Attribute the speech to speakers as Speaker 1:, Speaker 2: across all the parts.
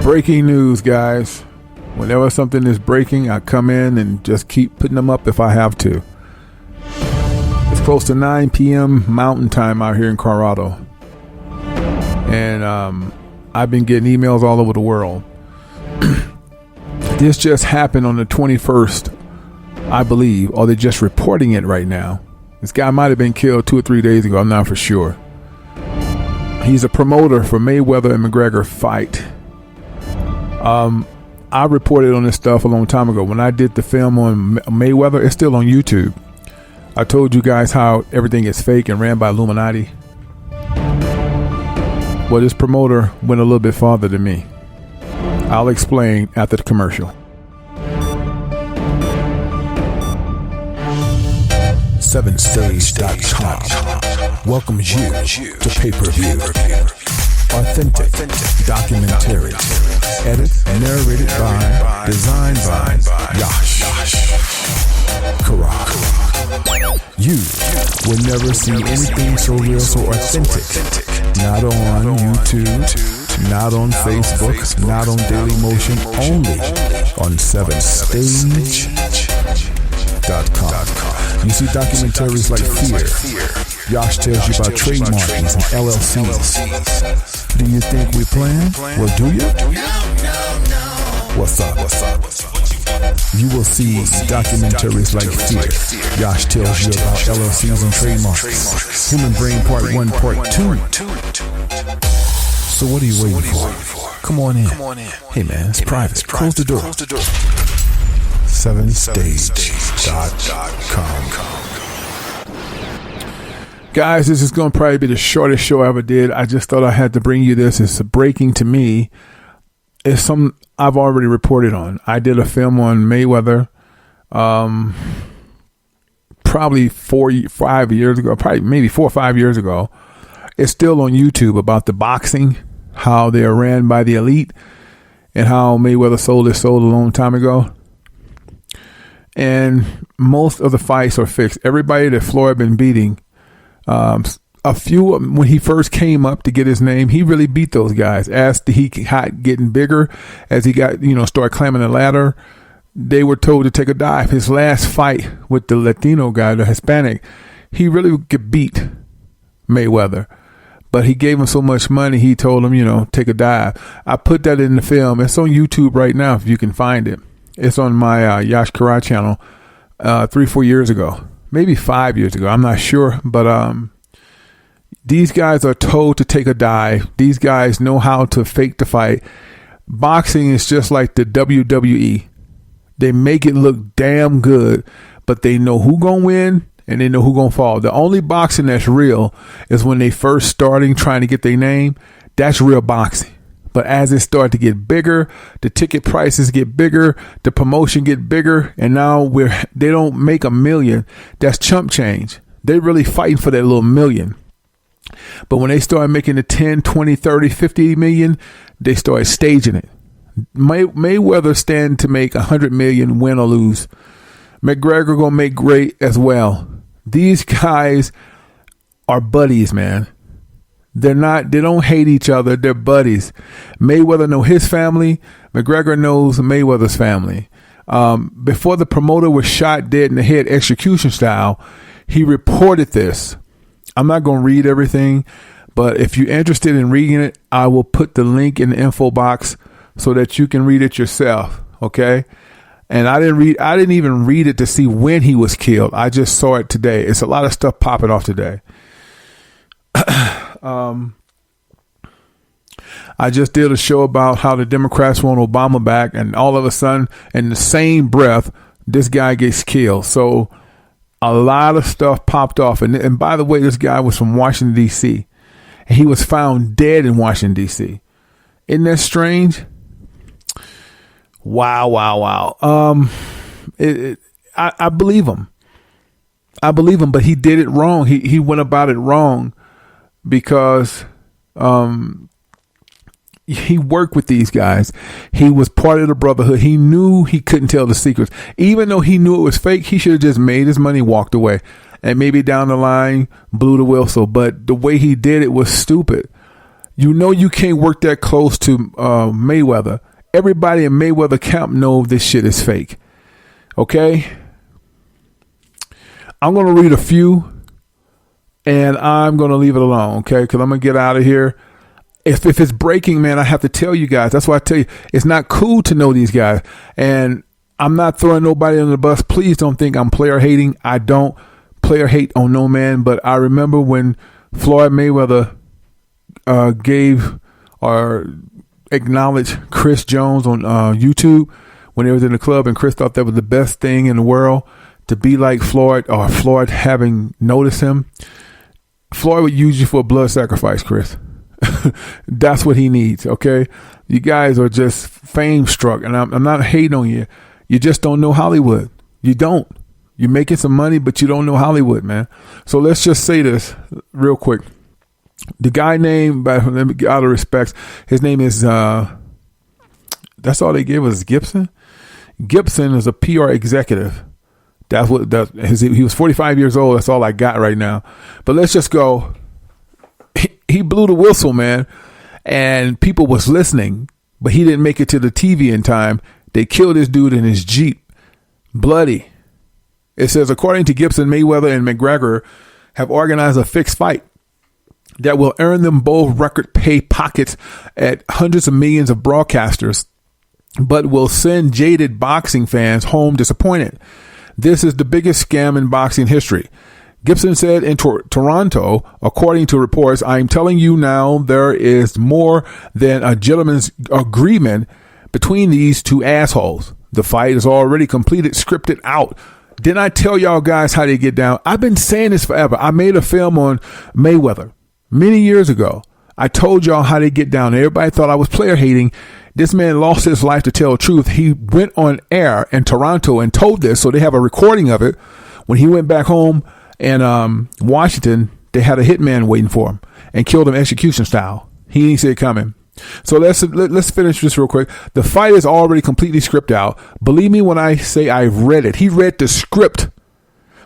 Speaker 1: Breaking news, guys. Whenever something is breaking, I come in and just keep putting them up if I have to. It's close to 9 p.m. Mountain Time out here in Colorado. And I've been getting emails all over the world. This just happened on the 21st, I believe, or they're just reporting it right now. This guy might have been killed 2 or 3 days ago. I'm not for sure. He's a promoter for Mayweather and Mcgregor fight. I reported on this stuff a long time ago. When I did the film on Mayweather, it's still on YouTube. I told you guys how everything is fake and ran by Illuminati. Well, this promoter went a little bit farther than me. I'll explain after the commercial.
Speaker 2: SevenStage.com welcomes you to pay-per-view. Authentic documentaries. Edit and narrated by, designed by Yash. Qaraah. You will never see anything so real, so authentic. Not on YouTube, not on Facebook, not on Daily Motion, only on SevenStage.com. You see documentaries like Fear. Yash tells you about trademarks and LLCs. Do you think we plan? Well, do you? What's up? You will see documentaries like Fear. Yash tells you about LLCs and trademarks. Human Brain Part 1, Part 2. So what are you waiting for? Come on in. Hey man, it's private. Close the door. SevenStage.com.
Speaker 1: Guys, this is going to probably be the shortest show I ever did. I just thought I had to bring you this. It's breaking to me. It's something I've already reported on. I did a film on Mayweather probably 5 years ago, probably maybe 4 or 5 years ago. It's still on YouTube about the boxing, how they are ran by the elite, and how Mayweather sold his soul a long time ago. And most of the fights are fixed. Everybody that Floyd been beating, a few, when he first came up to get his name, he really beat those guys. As he got getting bigger, as he got, started climbing the ladder, they were told to take a dive. His last fight with the Latino guy, the Hispanic, he really could beat Mayweather. But he gave him so much money, he told him, take a dive. I put that in the film. It's on YouTube right now if you can find it. It's on my Yash Qaraah channel 3-4 years ago. Maybe 5 years ago. I'm not sure. But these guys are told to take a dive. These guys know how to fake the fight. Boxing is just like the WWE. They make it look damn good, but they know who gonna win and they know who gonna fall. The only boxing that's real is when they first starting trying to get their name. That's real boxing. But as it started to get bigger, the ticket prices get bigger, the promotion get bigger, and now they don't make $1 million. That's chump change. They're really fighting for that little $1 million. But when they start making the 10, 20, 30, 50 million, they start staging it. Mayweather stand to make 100 million, win or lose. McGregor gonna make great as well. These guys are buddies, man. They don't hate each other. They're buddies. Mayweather know his family. McGregor knows Mayweather's family. Before the promoter was shot dead in the head, execution style, he reported this. I'm not going to read everything, but if you're interested in reading it, I will put the link in the info box so that you can read it yourself. Okay. And I didn't even read it to see when he was killed. I just saw it today. It's a lot of stuff popping off today. I just did a show about how the Democrats want Obama back, and all of a sudden, in the same breath, this guy gets killed. So a lot of stuff popped off. And by the way, this guy was from Washington, D.C. and he was found dead in Washington, D.C. Isn't that strange? Wow. I believe him. But he did it wrong. He went about it wrong because he worked with these guys. He was part of the brotherhood. He knew he couldn't tell the secrets. Even though he knew it was fake, he should have just made his money, walked away, and maybe down the line blew the whistle. But the way he did it was stupid. You know you can't work that close to Mayweather. Everybody in Mayweather camp know this shit is fake. Okay? I'm going to read a few, and I'm going to leave it alone, okay? Because I'm going to get out of here. If it's breaking, man, I have to tell you guys. That's why I tell you, it's not cool to know these guys. And I'm not throwing nobody under the bus. Please don't think I'm player hating. I don't player hate on no man. But I remember when Floyd Mayweather gave or acknowledged Chris Jones on YouTube when he was in the club, and Chris thought that was the best thing in the world to be like Floyd, or Floyd having noticed him. Floyd would use you for a blood sacrifice, Chris. That's what he needs, okay? You guys are just fame struck, and I'm not hating on you. You just don't know Hollywood. You don't. You're making some money, but you don't know Hollywood, man. So let's just say this real quick. The guy named, out of respect, his name is, that's all they gave us, Gibson. Gibson is a PR executive. That's what he was 45 years old. That's all I got right now. But let's just go. He blew the whistle, man, and people was listening, but he didn't make it to the TV in time. They killed this dude in his Jeep, bloody. It says, according to Gibson, Mayweather and McGregor have organized a fixed fight that will earn them both record pay pockets at hundreds of millions of broadcasters, but will send jaded boxing fans home disappointed. This is the biggest scam in boxing history. Gibson said in Toronto, according to reports, I'm telling you now, there is more than a gentleman's agreement between these two assholes. The fight is already completed, scripted out. Didn't I tell y'all guys how they get down? I've been saying this forever. I made a film on Mayweather many years ago. I told y'all how they get down. Everybody thought I was player hating. This man lost his life to tell the truth. He went on air in Toronto and told this, so they have a recording of it. When he went back home in Washington, they had a hitman waiting for him and killed him execution style. He didn't see it coming. So let's finish this real quick. The fight is already completely scripted out. Believe me when I say I've read it. He read the script.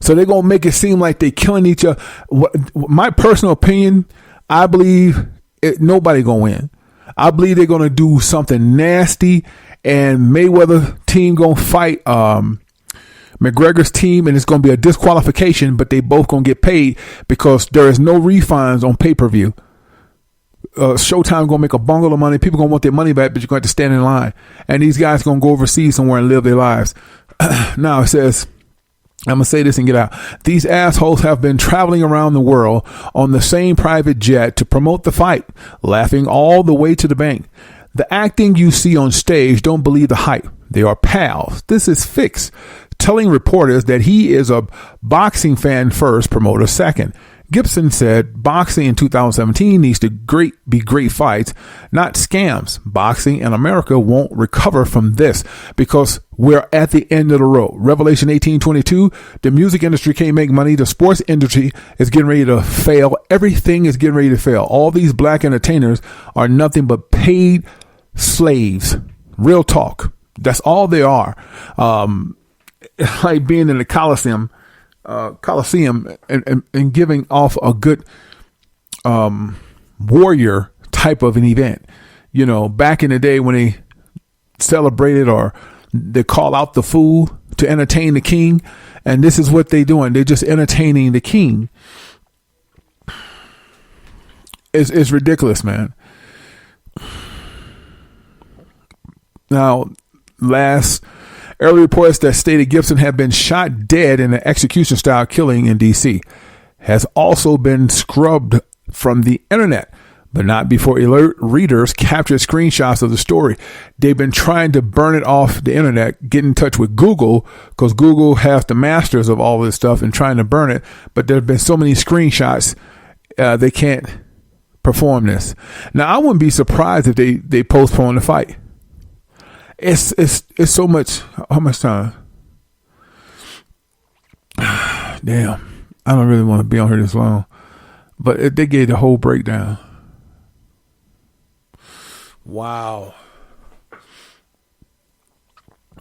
Speaker 1: So they're going to make it seem like they're killing each other. My personal opinion, I believe nobody going to win. I believe they're going to do something nasty, and Mayweather team going to fight McGregor's team, and it's going to be a disqualification, but they both going to get paid because there is no refunds on pay-per-view. Showtime going to make a bungle of money. People going to want their money back, but you're going to have to stand in line. And these guys going to go overseas somewhere and live their lives. Now it says, I'm going to say this and get out. These assholes have been traveling around the world on the same private jet to promote the fight, laughing all the way to the bank. The acting you see on stage, don't believe the hype. They are pals. This is fixed. Telling reporters that he is a boxing fan first, promoter second. Gibson said boxing in 2017 needs to be great fights, not scams. Boxing in America won't recover from this because we're at the end of the road. Revelation 18:22, the music industry can't make money. The sports industry is getting ready to fail. Everything is getting ready to fail. All these black entertainers are nothing but paid slaves. Real talk. That's all they are. Like being in the Coliseum and giving off a good warrior type of an event. You know, back in the day when they celebrated or they call out the fool to entertain the king, and this is what they're doing. They're just entertaining the king. It's ridiculous, man. Now, early reports that stated Gibson had been shot dead in an execution-style killing in D.C. has also been scrubbed from the internet, but not before alert readers captured screenshots of the story. They've been trying to burn it off the internet, get in touch with Google, because Google has the masters of all this stuff and trying to burn it, but there have been so many screenshots, they can't perform this. Now, I wouldn't be surprised if they postpone the fight. It's so much. How much time? Damn, I don't really want to be on here this long, but they gave the whole breakdown. Wow,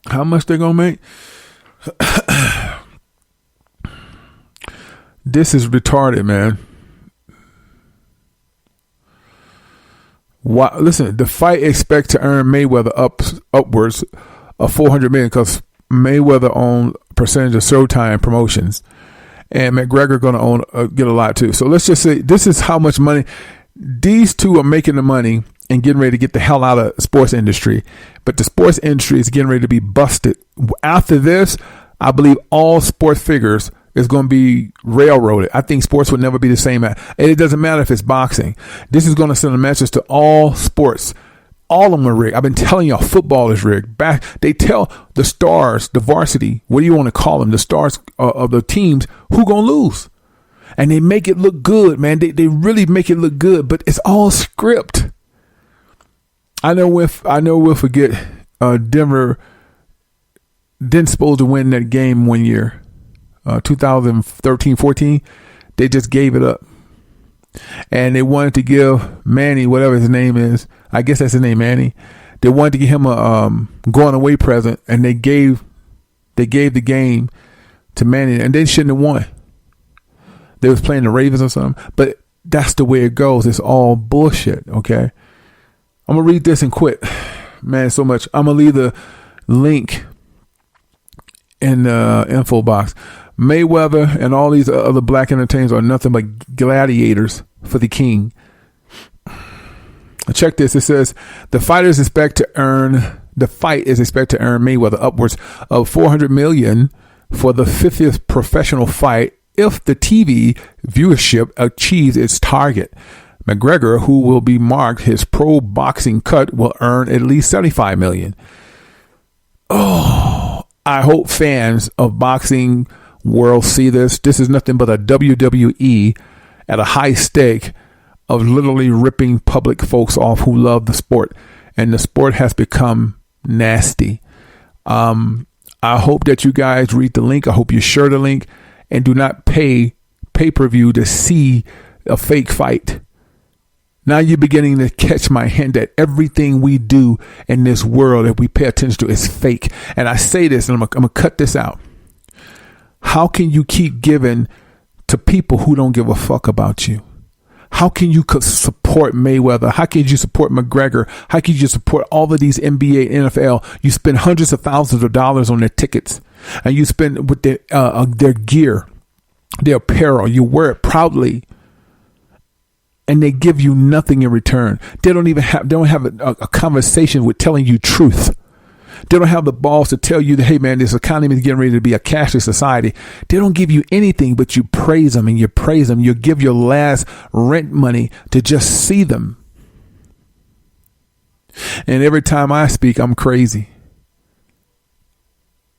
Speaker 1: how much they gonna make? This is retarded, man. Listen, the fight expect to earn Mayweather upwards of $400 million because Mayweather owned percentage of Showtime Promotions, and McGregor going to get a lot too. So let's just say this is how much money these two are making the money and getting ready to get the hell out of the sports industry. But the sports industry is getting ready to be busted. After this, I believe all sports figures is going to be railroaded. I think sports will never be the same. And it doesn't matter if it's boxing. This is going to send a message to all sports. All of them are rigged. I've been telling y'all, football is rigged. They tell the stars, the varsity, what do you want to call them, the stars of the teams, who going to lose. And they make it look good, man. They really make it look good, but it's all script. I know we'll forget Denver didn't supposed to win that game one year, 2013-14. They just gave it up. And they wanted to give Manny, whatever his name is, I guess that's his name, Manny. They wanted to give him a going away present, and they gave the game to Manny, and they shouldn't have won. They was playing the Ravens or something, but that's the way it goes. It's all bullshit. Okay, I'm gonna read this and quit, man. So much. I'm gonna leave the link in the info box. Mayweather and all these other black entertainers are nothing but gladiators for the king. Check this. It says the fight is expected to earn Mayweather upwards of $400 million for the 50th professional fight if the TV viewership achieves its target. McGregor, who will be marked his pro boxing cut, will earn at least $75 million. Oh, I hope fans of boxing world see this. This is nothing but a WWE at a high stake of literally ripping public folks off who love the sport, and the sport has become nasty. I hope that you guys read the link. I hope you share the link and do not pay pay-per-view to see a fake fight. Now you're beginning to catch my hint that everything we do in this world that we pay attention to is fake. And I say this, and I'm gonna cut this out. How can you keep giving to people who don't give a fuck about you? How can you support Mayweather? How can you support McGregor? How can you support all of these NBA, NFL? You spend hundreds of thousands of dollars on their tickets, and you spend with their gear, their apparel. You wear it proudly, and they give you nothing in return. They don't have a conversation with telling you truth. They don't have the balls to tell you that, hey, man, this economy is getting ready to be a cashless society. They don't give you anything, but you praise them and you praise them. You give your last rent money to just see them. And every time I speak, I'm crazy.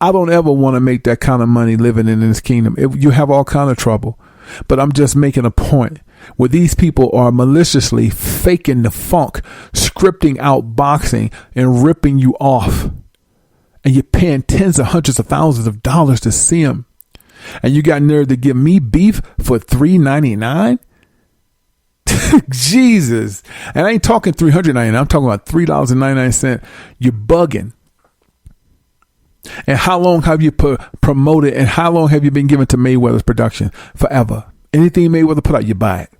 Speaker 1: I don't ever want to make that kind of money living in this kingdom. You have all kind of trouble. But I'm just making a point where these people are maliciously faking the funk, scripting out boxing and ripping you off. And you're paying tens of hundreds of thousands of dollars to see them. And you got nerve to give me beef for $3.99? Jesus. And I ain't talking $3.99. I'm talking about $3.99. You're bugging. And how long have you promoted, and how long have you been given to Mayweather's production? Forever. Anything Mayweather put out, you buy it.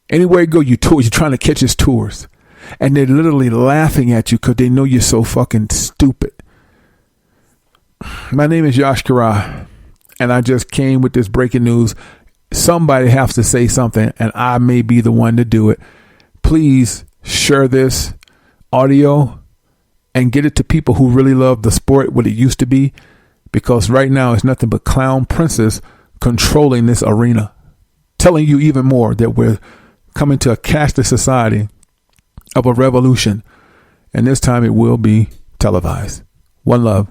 Speaker 1: Anywhere you go, you tour. You're trying to catch his tours. And they're literally laughing at you because they know you're so fucking stupid. My name is Yash Qaraah, and I just came with this breaking news. Somebody has to say something, and I may be the one to do it. Please share this audio and get it to people who really love the sport, what it used to be, because right now it's nothing but clown princes controlling this arena, telling you even more that we're coming to a cashless society of a revolution, and this time it will be televised. One love.